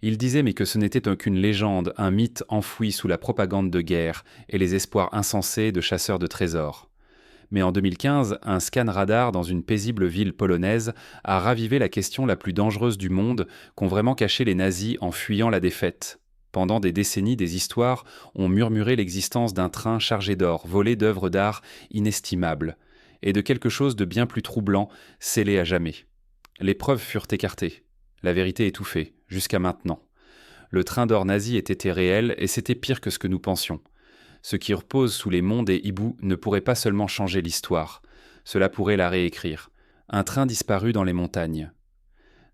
Il disait mais que ce n'était qu'une légende, un mythe enfoui sous la propagande de guerre et les espoirs insensés de chasseurs de trésors. Mais en 2015, un scan radar dans une paisible ville polonaise a ravivé la question la plus dangereuse du monde qu'ont vraiment caché les nazis en fuyant la défaite. Pendant des décennies, des histoires ont murmuré l'existence d'un train chargé d'or, volé d'œuvres d'art inestimables, et de quelque chose de bien plus troublant, scellé à jamais. Les preuves furent écartées, la vérité étouffée, jusqu'à maintenant. Le train d'or nazi était réel et c'était pire que ce que nous pensions. Ce qui repose sous les monts des hiboux ne pourrait pas seulement changer l'histoire, cela pourrait la réécrire. Un train disparu dans les montagnes.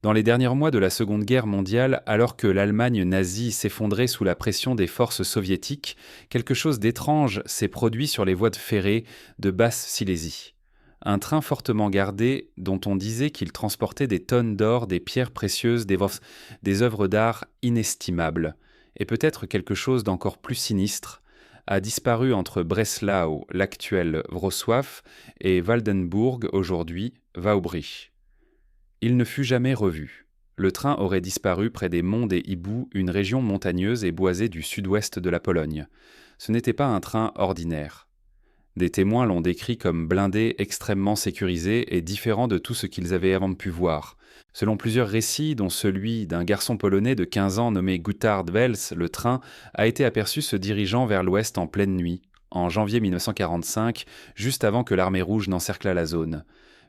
Dans les derniers mois de la Seconde Guerre mondiale, alors que l'Allemagne nazie s'effondrait sous la pression des forces soviétiques, quelque chose d'étrange s'est produit sur les voies de ferrée de Basse-Silésie. Un train fortement gardé dont on disait qu'il transportait des tonnes d'or, des pierres précieuses, des œuvres d'art inestimables, et peut-être quelque chose d'encore plus sinistre, a disparu entre Breslau, l'actuel Wrocław, et Waldenburg, aujourd'hui Wałbrzych. Il ne fut jamais revu. Le train aurait disparu près des monts des Hiboux, une région montagneuse et boisée du sud-ouest de la Pologne. Ce n'était pas un train ordinaire. Des témoins l'ont décrit comme blindé, extrêmement sécurisé et différent de tout ce qu'ils avaient avant pu voir. Selon plusieurs récits, dont celui d'un garçon polonais de 15 ans nommé Gutard Wels, le train a été aperçu se dirigeant vers l'ouest en pleine nuit, en janvier 1945, juste avant que l'armée rouge n'encerclât la zone.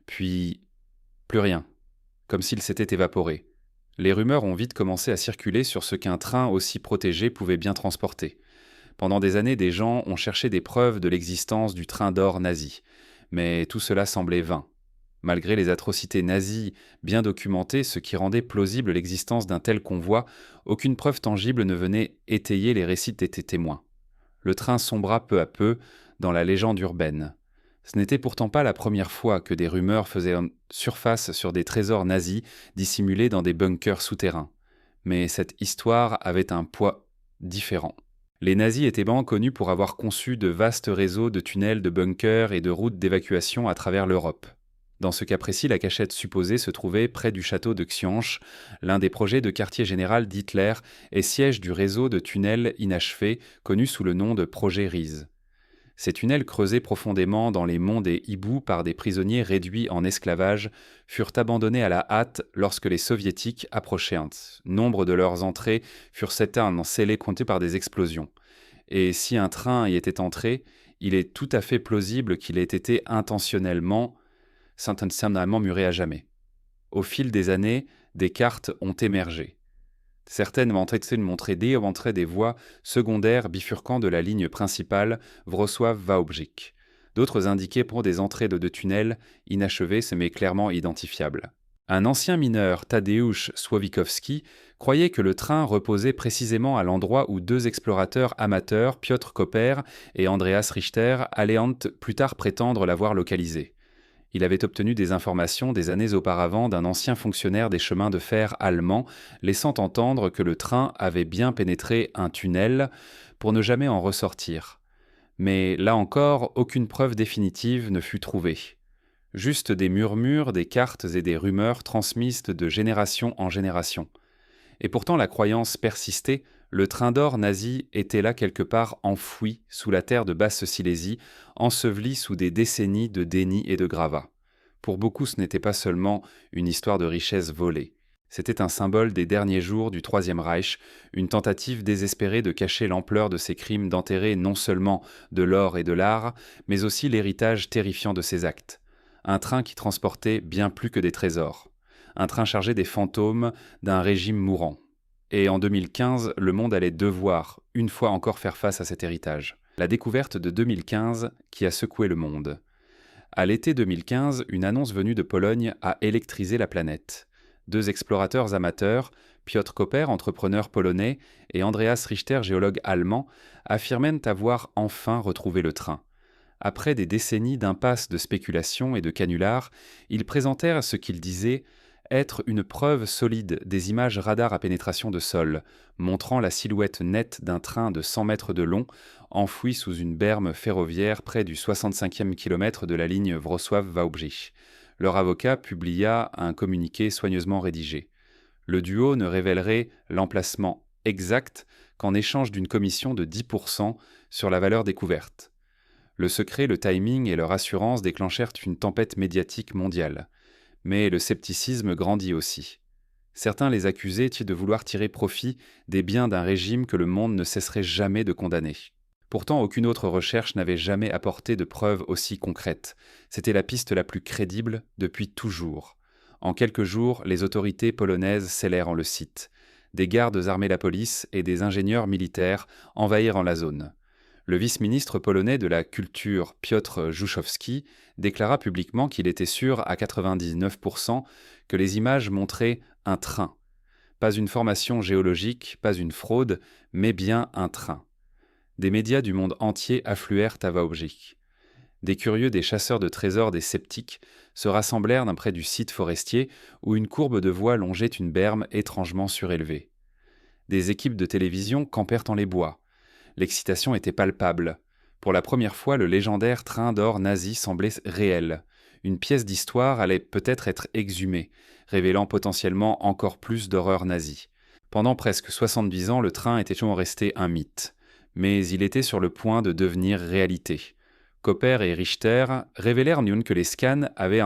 Puis, plus rien, comme s'il s'était évaporé. Les rumeurs ont vite commencé à circuler sur ce qu'un train aussi protégé pouvait bien transporter. Pendant des années, des gens ont cherché des preuves de l'existence du train d'or nazi. Mais tout cela semblait vain. Malgré les atrocités nazies bien documentées, ce qui rendait plausible l'existence d'un tel convoi, aucune preuve tangible ne venait étayer les récits des témoins. Le train sombra peu à peu dans la légende urbaine. Ce n'était pourtant pas la première fois que des rumeurs faisaient surface sur des trésors nazis dissimulés dans des bunkers souterrains. Mais cette histoire avait un poids différent. Les nazis étaient bons connus pour avoir conçu de vastes réseaux de tunnels, de bunkers et de routes d'évacuation à travers l'Europe. Dans ce cas précis, la cachette supposée se trouvait près du château de Xianche, l'un des projets de quartier général d'Hitler et siège du réseau de tunnels inachevés connu sous le nom de projet Riese. Ces tunnels creusés profondément dans les monts des Hiboux par des prisonniers réduits en esclavage furent abandonnés à la hâte lorsque les soviétiques approchaient. Nombre de leurs entrées furent certainement scellées comptées par des explosions. Et si un train y était entré, il est tout à fait plausible qu'il ait été intentionnellement muré à jamais. Au fil des années, des cartes ont émergé. Certaines montraient des voies secondaires bifurquant de la ligne principale Wrocław-Wałbrzych. D'autres indiquaient pour des entrées de tunnels inachevés mais clairement identifiables. Un ancien mineur, Tadeusz Słowikowski, croyait que le train reposait précisément à l'endroit où deux explorateurs amateurs, Piotr Koper et Andreas Richter, allaient plus tard prétendre l'avoir localisé. Il avait obtenu des informations des années auparavant d'un ancien fonctionnaire des chemins de fer allemands, laissant entendre que le train avait bien pénétré un tunnel pour ne jamais en ressortir. Mais là encore, aucune preuve définitive ne fut trouvée. Juste des murmures, des cartes et des rumeurs transmises de génération en génération. Et pourtant la croyance persistait, le train d'or nazi était là quelque part enfoui sous la terre de Basse-Silésie, enseveli sous des décennies de déni et de gravats. Pour beaucoup, ce n'était pas seulement une histoire de richesse volée. C'était un symbole des derniers jours du Troisième Reich, une tentative désespérée de cacher l'ampleur de ces crimes, d'enterrer non seulement de l'or et de l'art, mais aussi l'héritage terrifiant de ces actes. Un train qui transportait bien plus que des trésors. Un train chargé des fantômes d'un régime mourant. Et en 2015, le monde allait devoir, une fois encore, faire face à cet héritage. La découverte de 2015 qui a secoué le monde. À l'été 2015, une annonce venue de Pologne a électrisé la planète. Deux explorateurs amateurs, Piotr Koper, entrepreneur polonais, et Andreas Richter, géologue allemand, affirmaient avoir enfin retrouvé le train. Après des décennies d'impasses de spéculation et de canulars, ils présentèrent ce qu'ils disaient être une preuve solide des images radar à pénétration de sol, montrant la silhouette nette d'un train de 100 mètres de long, enfoui sous une berme ferroviaire près du 65e kilomètre de la ligne Wrocław-Wałbrzych. Leur avocat publia un communiqué soigneusement rédigé. Le duo ne révélerait l'emplacement exact qu'en échange d'une commission de 10% sur la valeur découverte. Le secret, le timing et leur assurance déclenchèrent une tempête médiatique mondiale. Mais le scepticisme grandit aussi. Certains les accusaient de vouloir tirer profit des biens d'un régime que le monde ne cesserait jamais de condamner. Pourtant, aucune autre recherche n'avait jamais apporté de preuves aussi concrètes. C'était la piste la plus crédible depuis toujours. En quelques jours, les autorités polonaises scellèrent le site. Des gardes armaient la police et des ingénieurs militaires envahirent la zone. Le vice-ministre polonais de la Culture, Piotr Juszowski, déclara publiquement qu'il était sûr à 99% que les images montraient un train. Pas une formation géologique, pas une fraude, mais bien un train. Des médias du monde entier affluèrent à Wałbrzych. Des curieux, des chasseurs de trésors, des sceptiques se rassemblèrent près du site forestier où une courbe de voie longeait une berme étrangement surélevée. Des équipes de télévision campèrent en les bois. L'excitation était palpable. Pour la première fois, le légendaire train d'or nazi semblait réel. Une pièce d'histoire allait peut-être être exhumée, révélant potentiellement encore plus d'horreur nazie. Pendant presque 70 ans, le train était toujours resté un mythe. Mais il était sur le point de devenir réalité. Koper et Richter révélèrent que les scans avaient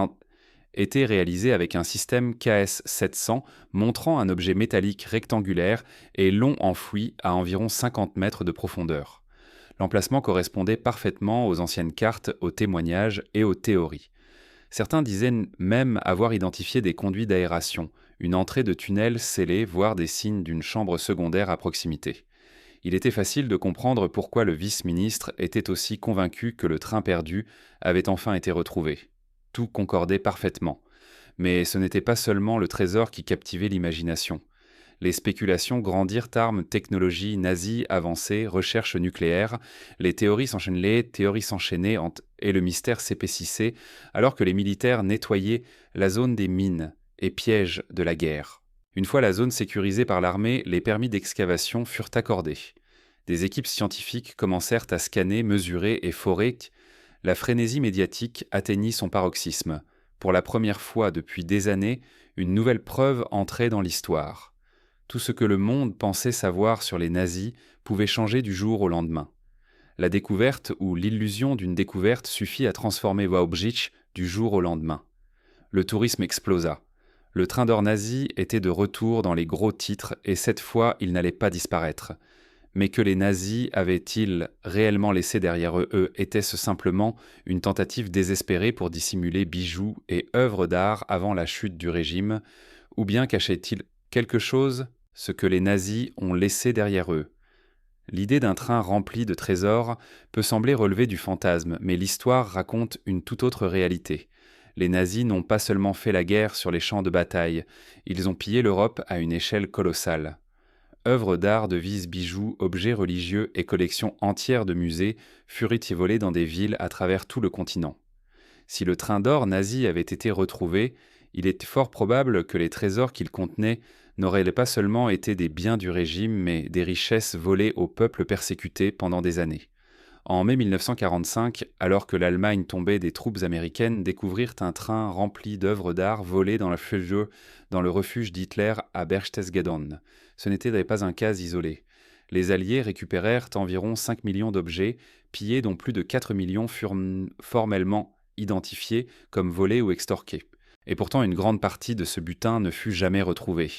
été réalisés avec un système KS-700 montrant un objet métallique rectangulaire et long enfoui à environ 50 mètres de profondeur. L'emplacement correspondait parfaitement aux anciennes cartes, aux témoignages et aux théories. Certains disaient même avoir identifié des conduits d'aération, une entrée de tunnel scellée, voire des signes d'une chambre secondaire à proximité. Il était facile de comprendre pourquoi le vice-ministre était aussi convaincu que le train perdu avait enfin été retrouvé. Tout concordait parfaitement. Mais ce n'était pas seulement le trésor qui captivait l'imagination. Les spéculations grandirent armes, technologies nazies avancées, recherches nucléaires, les théories s'enchaînaient et le mystère s'épaississait alors que les militaires nettoyaient la zone des mines et pièges de la guerre. Une fois la zone sécurisée par l'armée, les permis d'excavation furent accordés. Des équipes scientifiques commencèrent à scanner, mesurer et forer. La frénésie médiatique atteignit son paroxysme. Pour la première fois depuis des années, une nouvelle preuve entrait dans l'histoire. Tout ce que le monde pensait savoir sur les nazis pouvait changer du jour au lendemain. La découverte ou l'illusion d'une découverte suffit à transformer Wałbrzych du jour au lendemain. Le tourisme explosa. Le train d'or nazi était de retour dans les gros titres et cette fois il n'allait pas disparaître. Mais que les nazis avaient-ils réellement laissé derrière eux était-ce simplement une tentative désespérée pour dissimuler bijoux et œuvres d'art avant la chute du régime, ou bien cachait-il quelque chose, ce que les nazis ont laissé derrière eux? L'idée d'un train rempli de trésors peut sembler relever du fantasme, mais l'histoire raconte une toute autre réalité. Les nazis n'ont pas seulement fait la guerre sur les champs de bataille, ils ont pillé l'Europe à une échelle colossale. Œuvres d'art, devises, bijoux, objets religieux et collections entières de musées furent volées dans des villes à travers tout le continent. Si le train d'or nazi avait été retrouvé, il est fort probable que les trésors qu'il contenait n'auraient pas seulement été des biens du régime, mais des richesses volées au peuple persécuté pendant des années. En mai 1945, alors que l'Allemagne tombait, des troupes américaines découvrirent un train rempli d'œuvres d'art volées dans le refuge d'Hitler à Berchtesgaden. Ce n'était pas un cas isolé. Les Alliés récupérèrent environ 5 millions d'objets, pillés dont plus de 4 millions furent formellement identifiés comme volés ou extorqués. Et pourtant une grande partie de ce butin ne fut jamais retrouvée.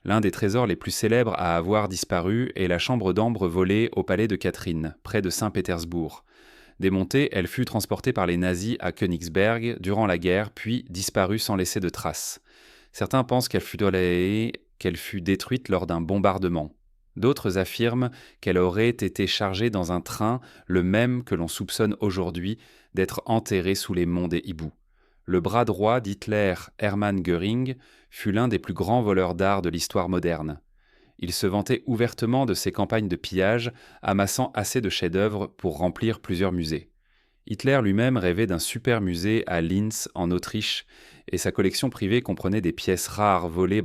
L'un des trésors les plus célèbres à avoir disparu est la chambre d'ambre volée au palais de Catherine, près de Saint-Pétersbourg. Démontée, elle fut transportée par les nazis à Königsberg durant la guerre, puis disparut sans laisser de traces. Certains pensent qu'elle fut détruite lors d'un bombardement. D'autres affirment qu'elle aurait été chargée dans un train, le même que l'on soupçonne aujourd'hui d'être enterré sous les monts des hiboux. Le bras droit d'Hitler, Hermann Göring, fut l'un des plus grands voleurs d'art de l'histoire moderne. Il se vantait ouvertement de ses campagnes de pillage, amassant assez de chefs-d'œuvre pour remplir plusieurs musées. Hitler lui-même rêvait d'un super musée à Linz, en Autriche, et sa collection privée comprenait des pièces rares volées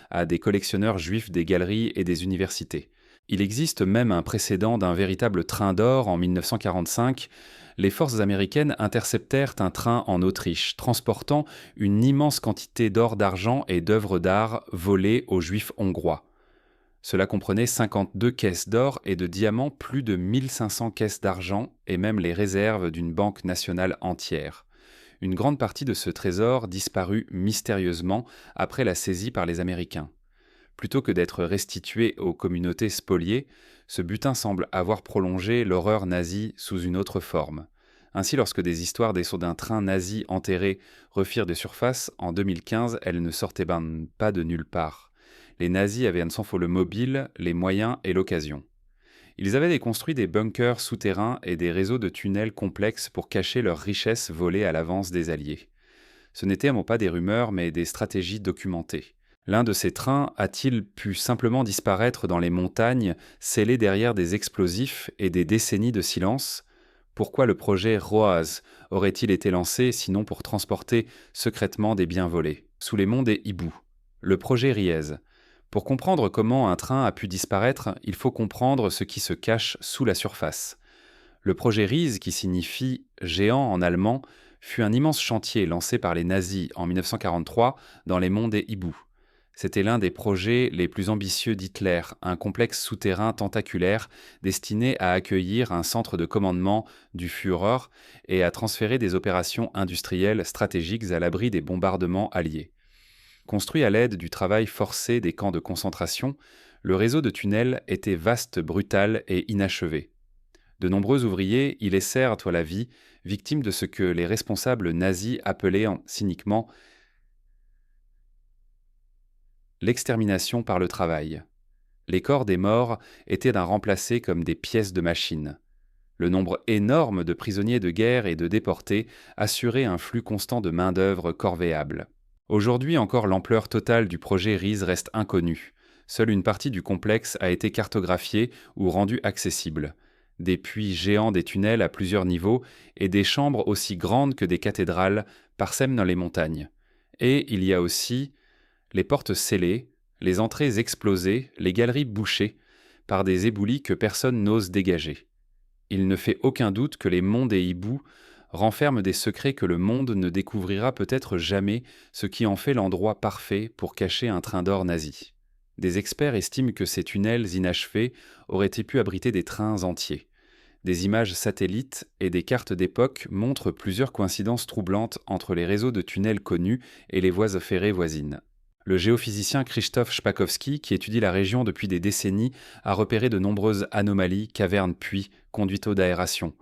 à des collectionneurs juifs des galeries et des universités. Il existe même un précédent d'un véritable train d'or en 1945. Les forces américaines interceptèrent un train en Autriche, transportant une immense quantité d'or, d'argent et d'œuvres d'art volées aux Juifs hongrois. Cela comprenait 52 caisses d'or et de diamants, plus de 1500 caisses d'argent et même les réserves d'une banque nationale entière. Une grande partie de ce trésor disparut mystérieusement après la saisie par les Américains. Plutôt que d'être restitué aux communautés spoliées, ce butin semble avoir prolongé l'horreur nazie sous une autre forme. Ainsi, lorsque des histoires des sauts d'un train nazi enterré refirent des surfaces, en 2015, elles ne sortaient pas de nulle part. Les nazis avaient un sans-faux le mobile, les moyens et l'occasion. Ils avaient construit des bunkers souterrains et des réseaux de tunnels complexes pour cacher leurs richesses volées à l'avance des Alliés. Ce n'étaient pas des rumeurs, mais des stratégies documentées. L'un de ces trains a-t-il pu simplement disparaître dans les montagnes, scellé derrière des explosifs et des décennies de silence ? Pourquoi le projet ROAS aurait-il été lancé, sinon pour transporter secrètement des biens volés, sous les monts des hiboux ? Le projet Riez. Pour comprendre comment un train a pu disparaître, il faut comprendre ce qui se cache sous la surface. Le projet Riez, qui signifie « géant » en allemand, fut un immense chantier lancé par les nazis en 1943 dans les monts des hiboux. C'était l'un des projets les plus ambitieux d'Hitler, un complexe souterrain tentaculaire destiné à accueillir un centre de commandement du Führer et à transférer des opérations industrielles stratégiques à l'abri des bombardements alliés. Construit à l'aide du travail forcé des camps de concentration, le réseau de tunnels était vaste, brutal et inachevé. De nombreux ouvriers y laissèrent la vie, victimes de ce que les responsables nazis appelaient cyniquement l'extermination par le travail. Les corps des morts étaient remplacés comme des pièces de machine. Le nombre énorme de prisonniers de guerre et de déportés assurait un flux constant de main-d'œuvre corvéable. Aujourd'hui encore, l'ampleur totale du projet Riez reste inconnue. Seule une partie du complexe a été cartographiée ou rendue accessible. Des puits géants, des tunnels à plusieurs niveaux et des chambres aussi grandes que des cathédrales parsèment dans les montagnes. Et il y a aussi les portes scellées, les entrées explosées, les galeries bouchées par des éboulis que personne n'ose dégager. Il ne fait aucun doute que les monts des hiboux renferment des secrets que le monde ne découvrira peut-être jamais, ce qui en fait l'endroit parfait pour cacher un train d'or nazi. Des experts estiment que ces tunnels inachevés auraient pu abriter des trains entiers. Des images satellites et des cartes d'époque montrent plusieurs coïncidences troublantes entre les réseaux de tunnels connus et les voies ferrées voisines. Le géophysicien Krzysztof Szpakowski, qui étudie la région depuis des décennies, a repéré de nombreuses anomalies, cavernes, puits, conduites d'aération.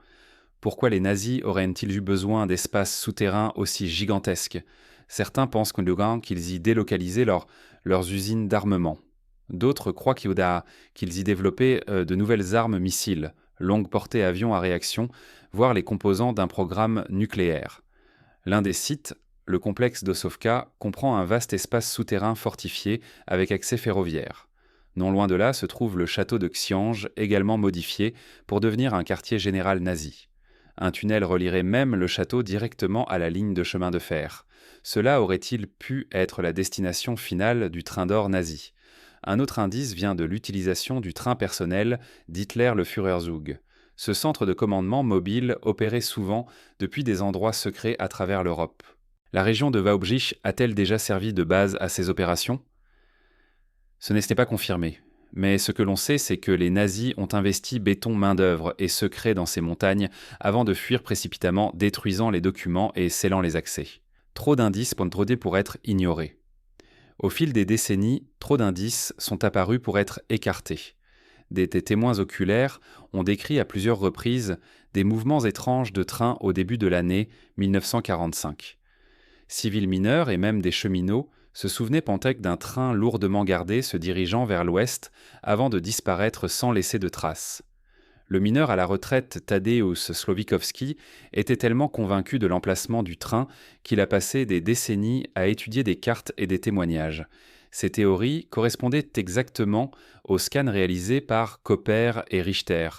Pourquoi les nazis auraient-ils eu besoin d'espaces souterrains aussi gigantesques ? Certains pensent qu'ils y délocalisaient leurs usines d'armement. D'autres croient qu'ils y développaient de nouvelles armes missiles, longue portée avions à réaction, voire les composants d'un programme nucléaire. L'un des sites, le complexe d'Ossovka, comprend un vaste espace souterrain fortifié avec accès ferroviaire. Non loin de là se trouve le château de Xiange, également modifié pour devenir un quartier général nazi. Un tunnel relierait même le château directement à la ligne de chemin de fer. Cela aurait-il pu être la destination finale du train d'or nazi ? Un autre indice vient de l'utilisation du train personnel d'Hitler le Führerzug. Ce centre de commandement mobile opérait souvent depuis des endroits secrets à travers l'Europe. La région de Wałbrzych a-t-elle déjà servi de base à ces opérations ? Ce n'était pas confirmé. Mais ce que l'on sait, c'est que les nazis ont investi béton, main-d'œuvre et secrets dans ces montagnes avant de fuir précipitamment, détruisant les documents et scellant les accès. Trop d'indices pour être ignorés. Au fil des décennies, trop d'indices sont apparus pour être écartés. Des témoins oculaires ont décrit à plusieurs reprises des mouvements étranges de trains au début de l'année 1945. Civils mineurs et même des cheminots se souvenaient peut-être d'un train lourdement gardé se dirigeant vers l'ouest avant de disparaître sans laisser de traces. Le mineur à la retraite Tadeusz Słowikowski était tellement convaincu de l'emplacement du train qu'il a passé des décennies à étudier des cartes et des témoignages. Ces théories correspondaient exactement aux scans réalisés par Koper et Richter.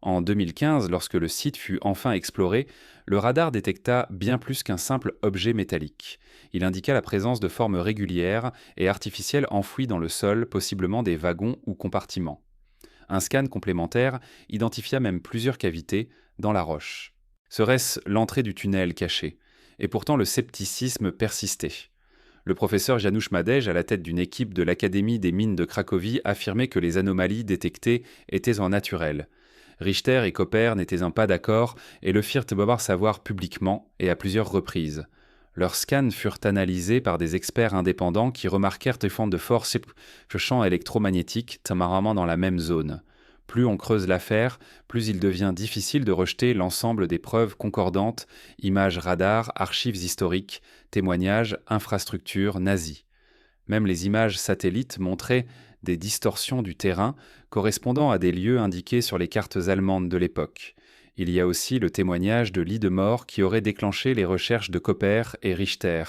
En 2015, lorsque le site fut enfin exploré, le radar détecta bien plus qu'un simple objet métallique. Il indiqua la présence de formes régulières et artificielles enfouies dans le sol, possiblement des wagons ou compartiments. Un scan complémentaire identifia même plusieurs cavités dans la roche. Serait-ce l'entrée du tunnel caché? Et pourtant le scepticisme persistait. Le professeur Janusz Madej, à la tête d'une équipe de l'Académie des mines de Cracovie, affirmait que les anomalies détectées étaient en naturel. Richter et Koper n'étaient pas d'accord et le firent d'abord savoir publiquement et à plusieurs reprises. Leurs scans furent analysés par des experts indépendants qui remarquèrent des fonds de force de champs électromagnétiques temporairement dans la même zone. Plus on creuse l'affaire, plus il devient difficile de rejeter l'ensemble des preuves concordantes, images radar, archives historiques, témoignages, infrastructures nazies. Même les images satellites montraient des distorsions du terrain correspondant à des lieux indiqués sur les cartes allemandes de l'époque. Il y a aussi le témoignage de lits de mort qui aurait déclenché les recherches de Koper et Richter.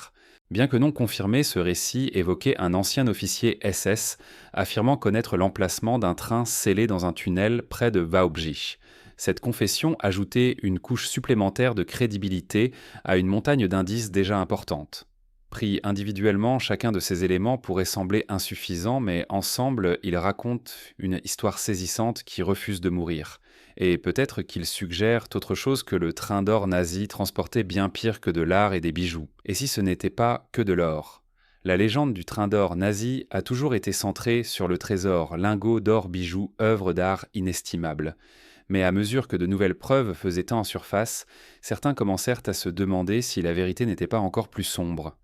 Bien que non confirmé, ce récit évoquait un ancien officier SS affirmant connaître l'emplacement d'un train scellé dans un tunnel près de Wałbrzych. Cette confession ajoutait une couche supplémentaire de crédibilité à une montagne d'indices déjà importante. Pris individuellement, chacun de ces éléments pourrait sembler insuffisant, mais ensemble, ils racontent une histoire saisissante qui refuse de mourir. Et peut-être qu'ils suggèrent autre chose que le train d'or nazi transportait bien pire que de l'art et des bijoux. Et si ce n'était pas que de l'or? La légende du train d'or nazi a toujours été centrée sur le trésor, lingots d'or bijoux, œuvre d'art inestimable. Mais à mesure que de nouvelles preuves faisaient en surface, certains commencèrent à se demander si la vérité n'était pas encore plus sombre.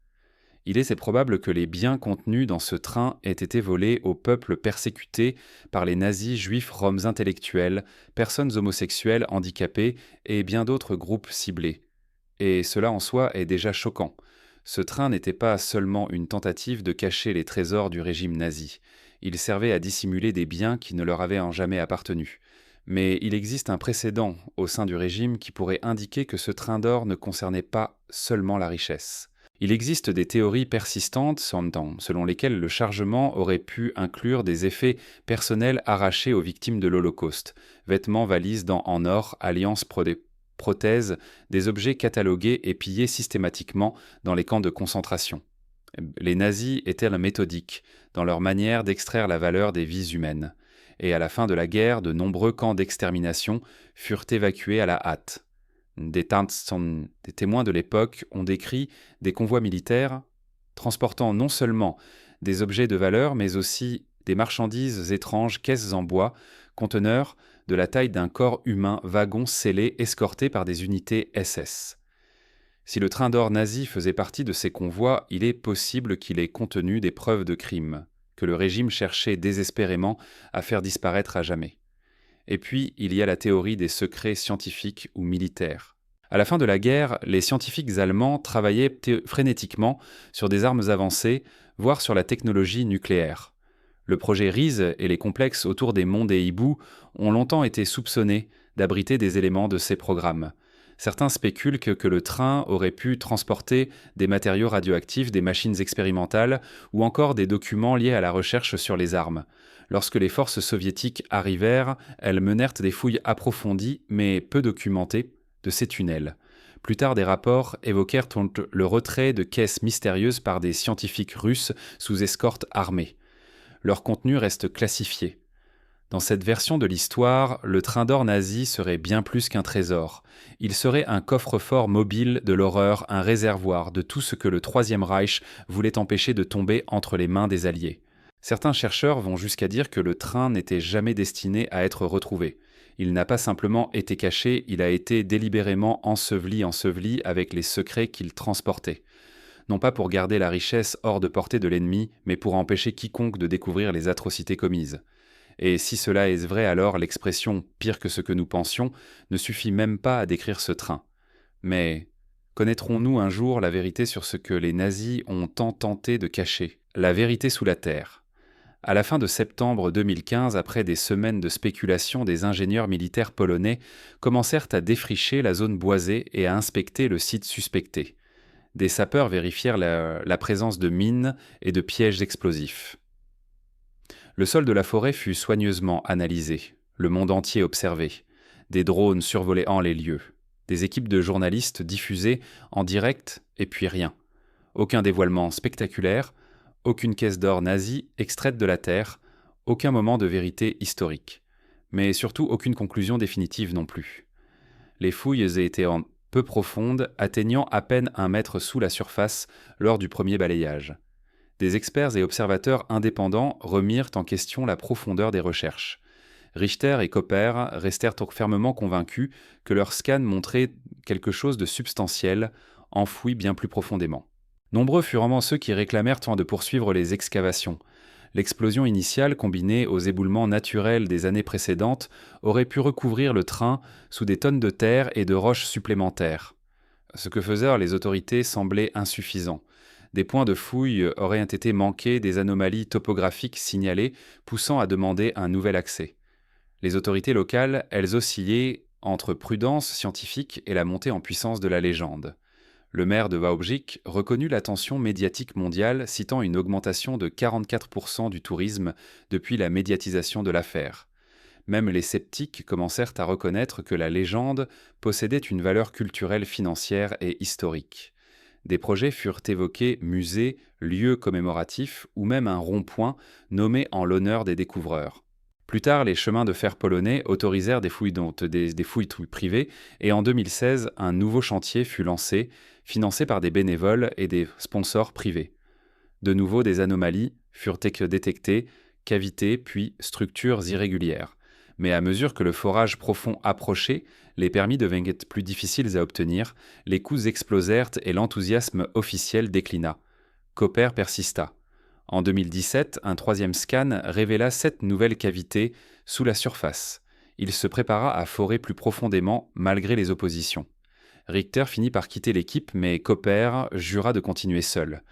Il est probable que les biens contenus dans ce train aient été volés au peuple persécuté par les nazis juifs roms intellectuels, personnes homosexuelles handicapées et bien d'autres groupes ciblés. Et cela en soi est déjà choquant. Ce train n'était pas seulement une tentative de cacher les trésors du régime nazi. Il servait à dissimuler des biens qui ne leur avaient en jamais appartenu. Mais il existe un précédent au sein du régime qui pourrait indiquer que ce train d'or ne concernait pas seulement la richesse. Il existe des théories persistantes selon lesquelles le chargement aurait pu inclure des effets personnels arrachés aux victimes de l'Holocauste, vêtements, valises en or, alliances, prothèses, des objets catalogués et pillés systématiquement dans les camps de concentration. Les nazis étaient méthodiques dans leur manière d'extraire la valeur des vies humaines. Et à la fin de la guerre, de nombreux camps d'extermination furent évacués à la hâte. Des témoins de l'époque ont décrit des convois militaires transportant non seulement des objets de valeur, mais aussi des marchandises étranges, caisses en bois, conteneurs de la taille d'un corps humain, wagons scellés, escortés par des unités SS. Si le train d'or nazi faisait partie de ces convois, il est possible qu'il ait contenu des preuves de crimes, que le régime cherchait désespérément à faire disparaître à jamais. Et puis, il y a la théorie des secrets scientifiques ou militaires. À la fin de la guerre, les scientifiques allemands travaillaient frénétiquement sur des armes avancées, voire sur la technologie nucléaire. Le projet RISE et les complexes autour des monts des hiboux ont longtemps été soupçonnés d'abriter des éléments de ces programmes. Certains spéculent que le train aurait pu transporter des matériaux radioactifs, des machines expérimentales ou encore des documents liés à la recherche sur les armes. Lorsque les forces soviétiques arrivèrent, elles menèrent des fouilles approfondies, mais peu documentées, de ces tunnels. Plus tard, des rapports évoquèrent le retrait de caisses mystérieuses par des scientifiques russes sous escorte armée. Leur contenu reste classifié. Dans cette version de l'histoire, le train d'or nazi serait bien plus qu'un trésor. Il serait un coffre-fort mobile de l'horreur, un réservoir de tout ce que le Troisième Reich voulait empêcher de tomber entre les mains des Alliés. Certains chercheurs vont jusqu'à dire que le train n'était jamais destiné à être retrouvé. Il n'a pas simplement été caché, il a été délibérément enseveli avec les secrets qu'il transportait. Non pas pour garder la richesse hors de portée de l'ennemi, mais pour empêcher quiconque de découvrir les atrocités commises. Et si cela est vrai, alors l'expression « pire que ce que nous pensions » ne suffit même pas à décrire ce train. Mais connaîtrons-nous un jour la vérité sur ce que les nazis ont tant tenté de cacher, la vérité sous la terre? À la fin de septembre 2015, après des semaines de spéculation, des ingénieurs militaires polonais commencèrent à défricher la zone boisée et à inspecter le site suspecté. Des sapeurs vérifièrent la présence de mines et de pièges explosifs. Le sol de la forêt fut soigneusement analysé, le monde entier observé, des drones survolant les lieux, des équipes de journalistes diffusées en direct et puis rien. Aucun dévoilement spectaculaire, aucune caisse d'or nazie extraite de la terre, aucun moment de vérité historique. Mais surtout aucune conclusion définitive non plus. Les fouilles étaient peu profondes, atteignant à peine 1 mètre sous la surface lors du premier balayage. Des experts et observateurs indépendants remirent en question la profondeur des recherches. Richter et Copper restèrent fermement convaincus que leur scan montrait quelque chose de substantiel, enfoui bien plus profondément. Nombreux furent ceux qui réclamèrent de poursuivre les excavations. L'explosion initiale, combinée aux éboulements naturels des années précédentes, aurait pu recouvrir le train sous des tonnes de terre et de roches supplémentaires. Ce que faisaient les autorités semblait insuffisant. Des points de fouille auraient été manqués, des anomalies topographiques signalées, poussant à demander un nouvel accès. Les autorités locales, elles oscillaient entre prudence scientifique et la montée en puissance de la légende. Le maire de Wałbrzych reconnut l'attention médiatique mondiale, citant une augmentation de 44% du tourisme depuis la médiatisation de l'affaire. Même les sceptiques commencèrent à reconnaître que la légende possédait une valeur culturelle, financière et historique. Des projets furent évoqués, musées, lieux commémoratifs ou même un rond-point nommé en l'honneur des découvreurs. Plus tard, les chemins de fer polonais autorisèrent des fouilles privées et en 2016, un nouveau chantier fut lancé, financé par des bénévoles et des sponsors privés. De nouveau, des anomalies furent détectées, cavités puis structures irrégulières. Mais à mesure que le forage profond approchait, les permis devenaient plus difficiles à obtenir, les coûts explosèrent et l'enthousiasme officiel déclina. Copper persista. En 2017, un 3e scan révéla 7 nouvelles cavités sous la surface. Il se prépara à forer plus profondément malgré les oppositions. Richter finit par quitter l'équipe, mais Copper jura de continuer seul.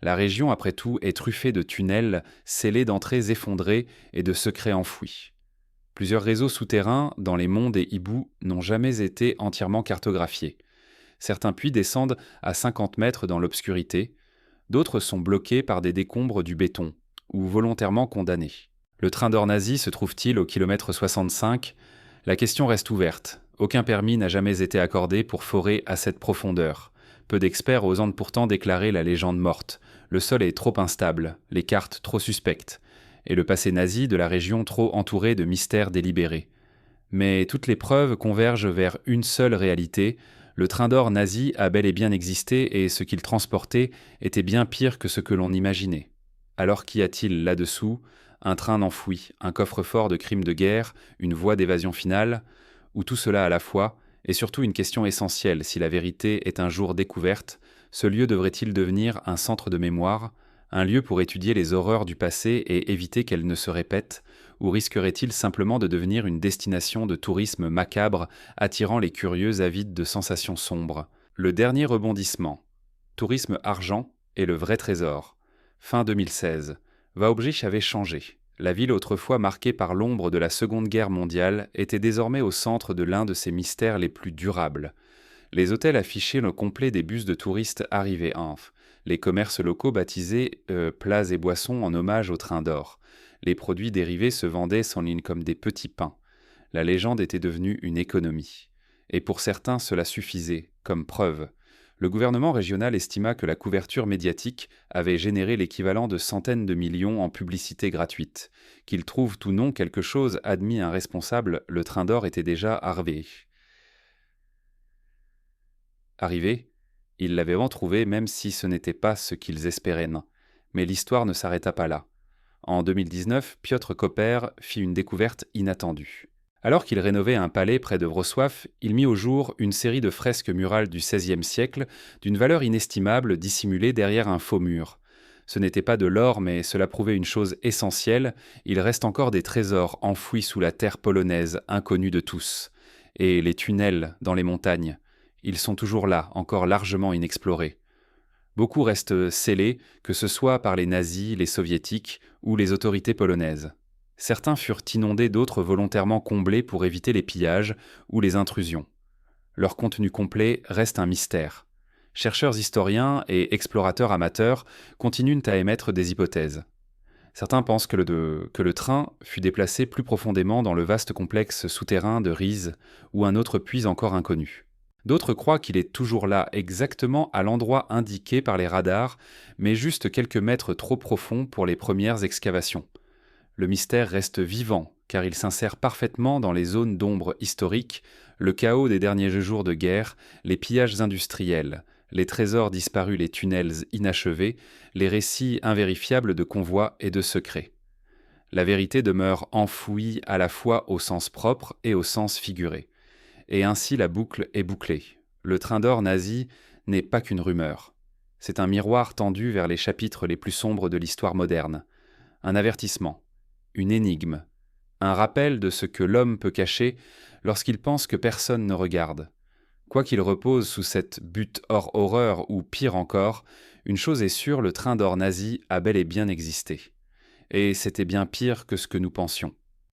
La région, après tout, est truffée de tunnels scellés d'entrées effondrées et de secrets enfouis. Plusieurs réseaux souterrains dans les monts des hiboux n'ont jamais été entièrement cartographiés. Certains puits descendent à 50 mètres dans l'obscurité, d'autres sont bloqués par des décombres du béton, ou volontairement condamnés. Le train d'or nazi se trouve-t-il au kilomètre 65 ? La question reste ouverte. Aucun permis n'a jamais été accordé pour forer à cette profondeur. Peu d'experts osant pourtant déclarer la légende morte. Le sol est trop instable, les cartes trop suspectes, et le passé nazi de la région trop entouré de mystères délibérés. Mais toutes les preuves convergent vers une seule réalité. Le train d'or nazi a bel et bien existé et ce qu'il transportait était bien pire que ce que l'on imaginait. Alors qu'y a-t-il là-dessous ? Un train enfoui, un coffre-fort de crimes de guerre, une voie d'évasion finale, ou tout cela à la fois, et surtout une question essentielle, si la vérité est un jour découverte, ce lieu devrait-il devenir un centre de mémoire, un lieu pour étudier les horreurs du passé et éviter qu'elles ne se répètent, ou risquerait-il simplement de devenir une destination de tourisme macabre attirant les curieux avides de sensations sombres ? Le dernier rebondissement. Tourisme argent et le vrai trésor. Fin 2016. Wałbrzych avait changé. La ville autrefois marquée par l'ombre de la Seconde Guerre mondiale était désormais au centre de l'un de ses mystères les plus durables. Les hôtels affichaient le complet des bus de touristes arrivés Hanf. Les commerces locaux baptisaient plats et boissons en hommage au train d'or. Les produits dérivés se vendaient sans ligne comme des petits pains. La légende était devenue une économie. Et pour certains, cela suffisait, comme preuve. Le gouvernement régional estima que la couverture médiatique avait généré l'équivalent de centaines de millions en publicité gratuite. Qu'il trouve ou non quelque chose admis irresponsable, le train d'or était déjà arrivé. Ils l'avaient retrouvé même si ce n'était pas ce qu'ils espéraient. Mais l'histoire ne s'arrêta pas là. En 2019, Piotr Copper fit une découverte inattendue. Alors qu'il rénovait un palais près de Wrocław, il mit au jour une série de fresques murales du XVIe siècle d'une valeur inestimable dissimulée derrière un faux mur. Ce n'était pas de l'or, mais cela prouvait une chose essentielle, il reste encore des trésors enfouis sous la terre polonaise, inconnus de tous. Et les tunnels dans les montagnes, ils sont toujours là, encore largement inexplorés. Beaucoup restent scellés, que ce soit par les nazis, les soviétiques ou les autorités polonaises. Certains furent inondés, d'autres volontairement comblés pour éviter les pillages ou les intrusions. Leur contenu complet reste un mystère. Chercheurs historiens et explorateurs amateurs continuent à émettre des hypothèses. Certains pensent que le train fut déplacé plus profondément dans le vaste complexe souterrain de Riz ou un autre puits encore inconnu. D'autres croient qu'il est toujours là, exactement à l'endroit indiqué par les radars, mais juste quelques mètres trop profond pour les premières excavations. Le mystère reste vivant, car il s'insère parfaitement dans les zones d'ombre historiques, le chaos des derniers jours de guerre, les pillages industriels, les trésors disparus, les tunnels inachevés, les récits invérifiables de convois et de secrets. La vérité demeure enfouie à la fois au sens propre et au sens figuré. Et ainsi la boucle est bouclée. Le train d'or nazi n'est pas qu'une rumeur. C'est un miroir tendu vers les chapitres les plus sombres de l'histoire moderne. Un avertissement, une énigme, un rappel de ce que l'homme peut cacher lorsqu'il pense que personne ne regarde. Quoi qu'il repose sous cette butte hors horreur ou pire encore, une chose est sûre, le train d'or nazi a bel et bien existé. Et c'était bien pire que ce que nous pensions.